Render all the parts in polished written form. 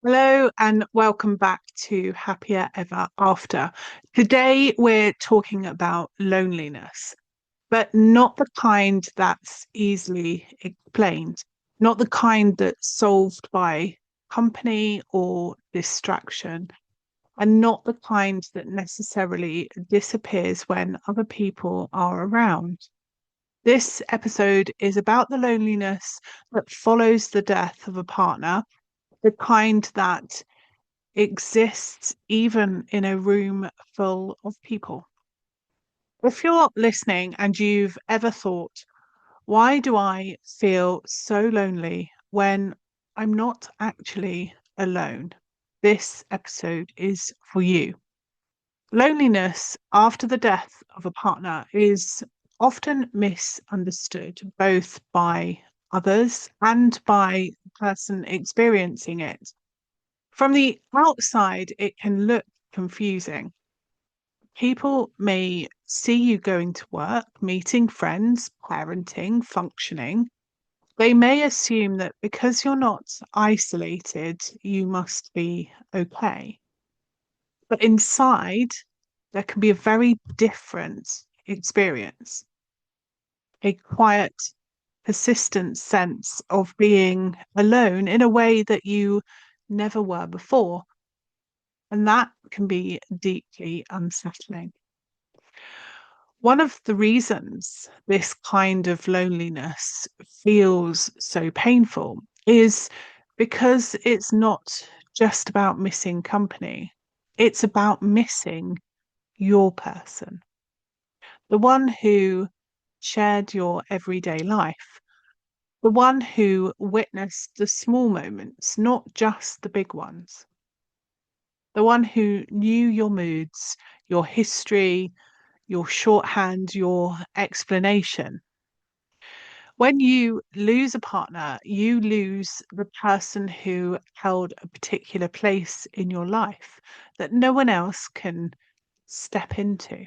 Hello and welcome back to Happier Ever After. Today we're talking about loneliness, but not the kind that's easily explained, not the kind that's solved by company or distraction, and not the kind that necessarily disappears when other people are around. This episode is about the loneliness that follows the death of a partner, the kind that exists even in a room full of people. If you're listening and you've ever thought, why do I feel so lonely when I'm not actually alone? This episode is for you. Loneliness after the death of a partner is often misunderstood both by others and by the person experiencing it. From the outside, it can look confusing. People may see you going to work, meeting friends, parenting, functioning. They may assume that because you're not isolated, you must be okay. But inside, there can be a very different experience, a quiet, persistent sense of being alone in a way that you never were before. And that can be deeply unsettling. One of the reasons this kind of loneliness feels so painful is because it's not just about missing company, it's about missing your person, the one who shared your everyday life, the one who witnessed the small moments, not just the big ones, the one who knew your moods, your history, your shorthand, your explanation. When you lose a partner, you lose the person who held a particular place in your life that no one else can step into.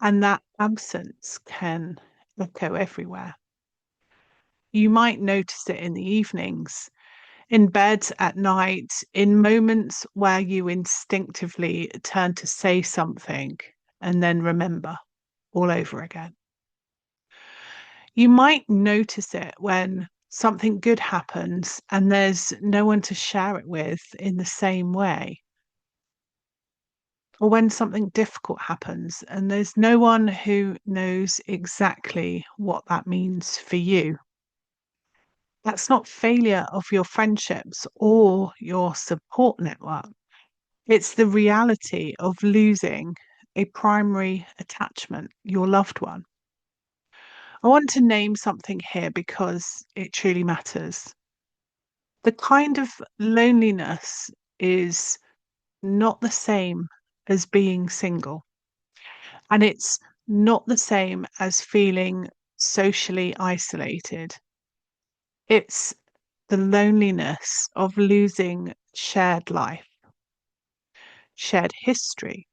And that absence can echo everywhere. You might notice it in the evenings, in bed at night, in moments where you instinctively turn to say something and then remember all over again. You might notice it when something good happens and there's no one to share it with in the same way, or when something difficult happens and there's no one who knows exactly what that means for you. That's not failure of your friendships or your support network. It's the reality of losing a primary attachment, your loved one. I want to name something here because it truly matters. The kind of loneliness is not the same as being single, and it's not the same as feeling socially isolated. It's the loneliness of losing shared life, shared history,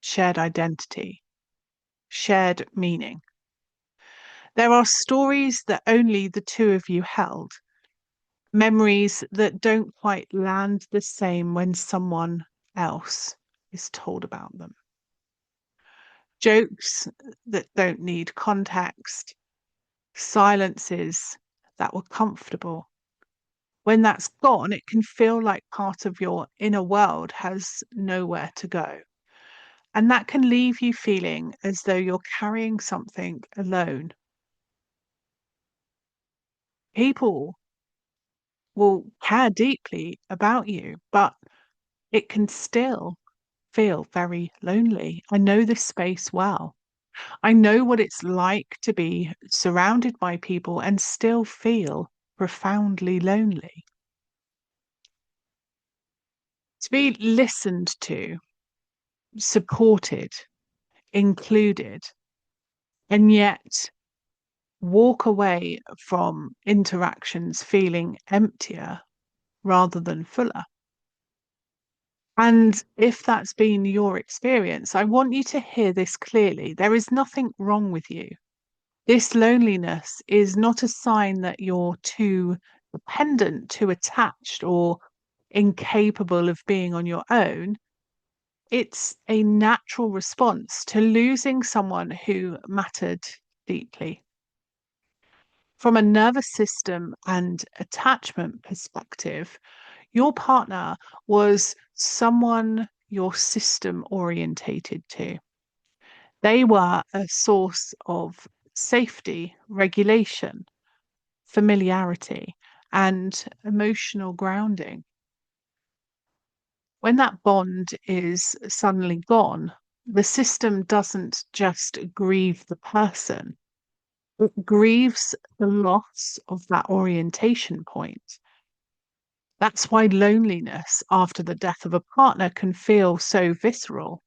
shared identity, shared meaning. There are stories that only the two of you held, memories that don't quite land the same when someone else is told about them, jokes that don't need context, silences that were comfortable. When that's gone, it can feel like part of your inner world has nowhere to go. And that can leave you feeling as though you're carrying something alone. People will care deeply about you, but it can still feel very lonely. I know this space well. I know what it's like to be surrounded by people and still feel profoundly lonely. To be listened to, supported, included, and yet walk away from interactions feeling emptier rather than fuller. And if that's been your experience, I want you to hear this clearly. There is nothing wrong with you. This loneliness is not a sign that you're too dependent, too attached, or incapable of being on your own. It's a natural response to losing someone who mattered deeply. From a nervous system and attachment perspective, your partner was someone you're system orientated to. They were a source of safety, regulation, familiarity, and emotional grounding. When that bond is suddenly gone, the system doesn't just grieve the person, it grieves the loss of that orientation point. That's why loneliness after the death of a partner can feel so visceral,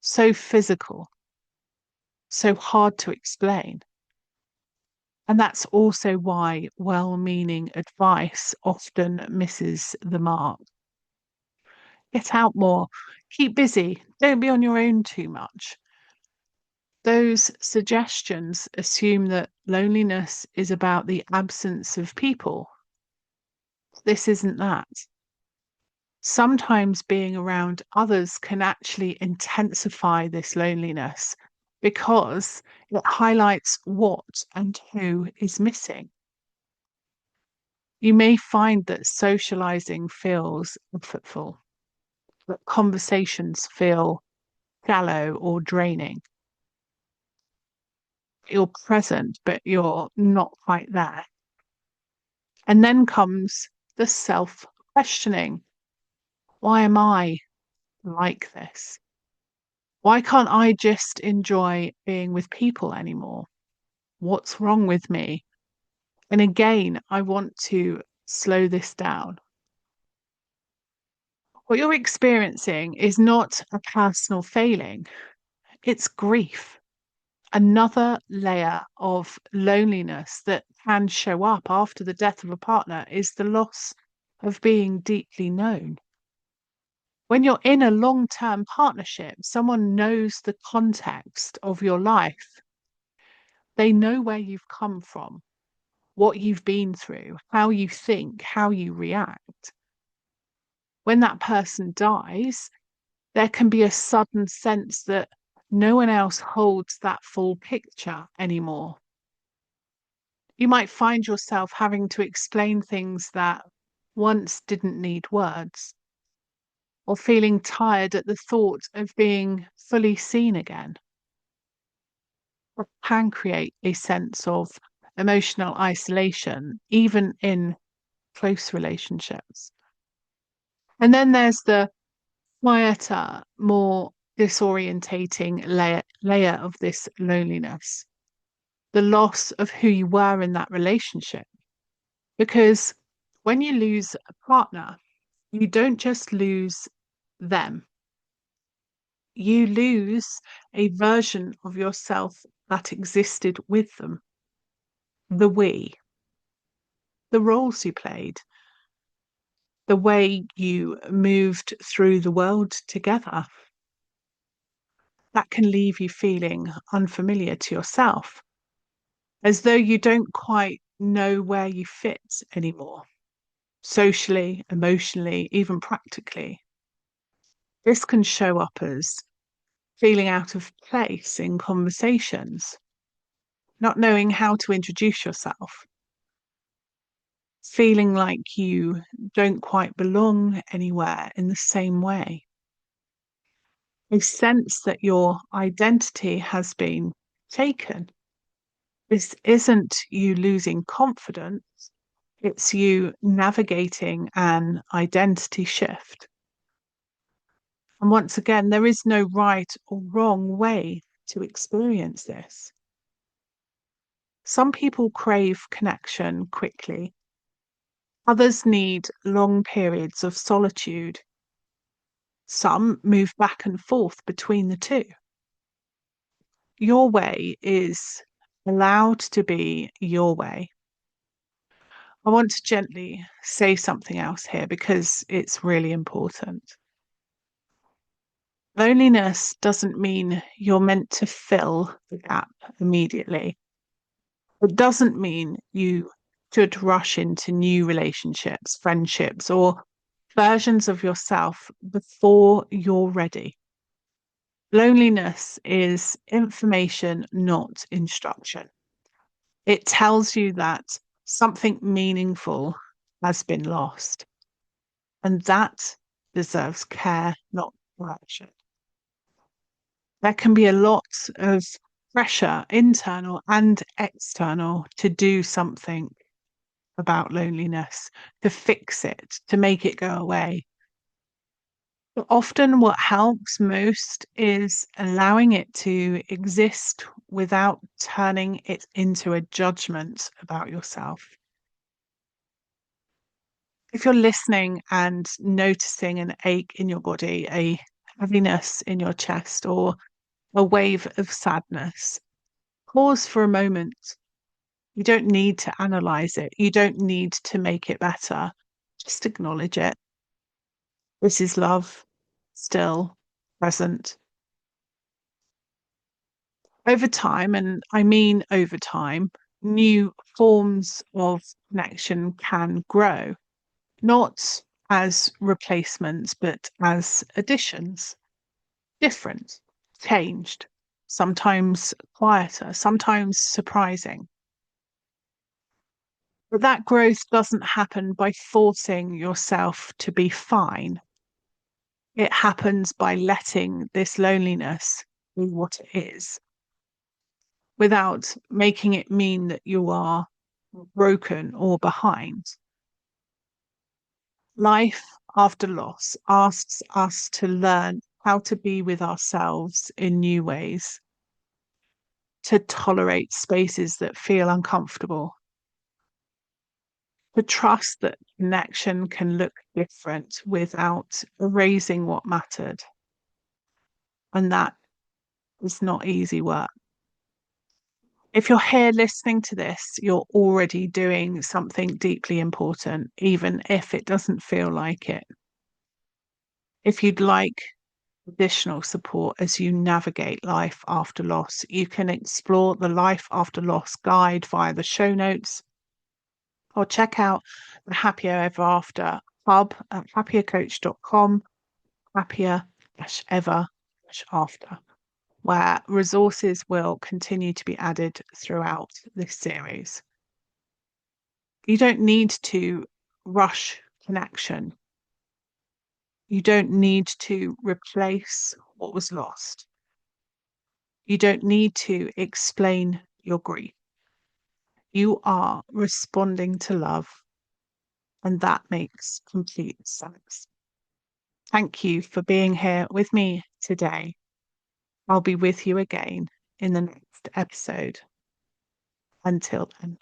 so physical, so hard to explain. And that's also why well meaning advice often misses the mark. Get out more, keep busy, don't be on your own too much. Those suggestions assume that loneliness is about the absence of people. This isn't that. Sometimes being around others can actually intensify this loneliness because it highlights what and who is missing. You may find that socializing feels effortful, that conversations feel shallow or draining. You're present, but you're not quite there. And then comes the self questioning. Why am I like this? Why can't I just enjoy being with people anymore? What's wrong with me? And again, I want to slow this down. What you're experiencing is not a personal failing, it's grief, another layer of loneliness that can show up after the death of a partner is the loss of being deeply known. When you're in a long term partnership, someone knows the context of your life. They know where you've come from, what you've been through, how you think, how you react. When that person dies, there can be a sudden sense that no one else holds that full picture anymore. You might find yourself having to explain things that once didn't need words, or feeling tired at the thought of being fully seen again. It can create a sense of emotional isolation, even in close relationships. And then there's the quieter, more disorientating layer of this loneliness, the loss of who you were in that relationship. Because when you lose a partner, you don't just lose them, you lose a version of yourself that existed with them, the we, the roles you played, the way you moved through the world together. That can leave you feeling unfamiliar to yourself, as though you don't quite know where you fit anymore, socially, emotionally, even practically. This can show up as feeling out of place in conversations, not knowing how to introduce yourself, feeling like you don't quite belong anywhere in the same way. A sense that your identity has been taken. This isn't you losing confidence, it's you navigating an identity shift. And once again, there is no right or wrong way to experience this. Some people crave connection quickly, others need long periods of solitude. Some move back and forth between the two. Your way is allowed to be your way. I want to gently say something else here because it's really important. Loneliness doesn't mean you're meant to fill the gap immediately. It doesn't mean you should rush into new relationships, friendships, or versions of yourself before you're ready. Loneliness is information, not instruction. It tells you that something meaningful has been lost, and that deserves care, not correction. There can be a lot of pressure, internal and external, to do something about loneliness, to fix it, to make it go away. But often, what helps most is allowing it to exist without turning it into a judgment about yourself. If you're listening and noticing an ache in your body, a heaviness in your chest, or a wave of sadness, pause for a moment. You don't need to analyze it, you don't need to make it better. Just acknowledge it. This is love, still present. Over time, and I mean over time, new forms of connection can grow, not as replacements, but as additions, different, changed, sometimes quieter, sometimes surprising. But that growth doesn't happen by forcing yourself to be fine. It happens by letting this loneliness be what it is, without making it mean that you are broken or behind. Life after loss asks us to learn how to be with ourselves in new ways, to tolerate spaces that feel uncomfortable, to trust that connection can look different without erasing what mattered. And that is not easy work. If you're here listening to this, you're already doing something deeply important, even if it doesn't feel like it. If you'd like additional support as you navigate life after loss, you can explore the Life After Loss guide via the show notes, or check out the Happya Ever After hub at happiercoach.com, happier-ever-after, where resources will continue to be added throughout this series. You don't need to rush connection. You don't need to replace what was lost. You don't need to explain your grief. You are responding to love, and that makes complete sense. Thank you for being here with me today. I'll be with you again in the next episode. Until then.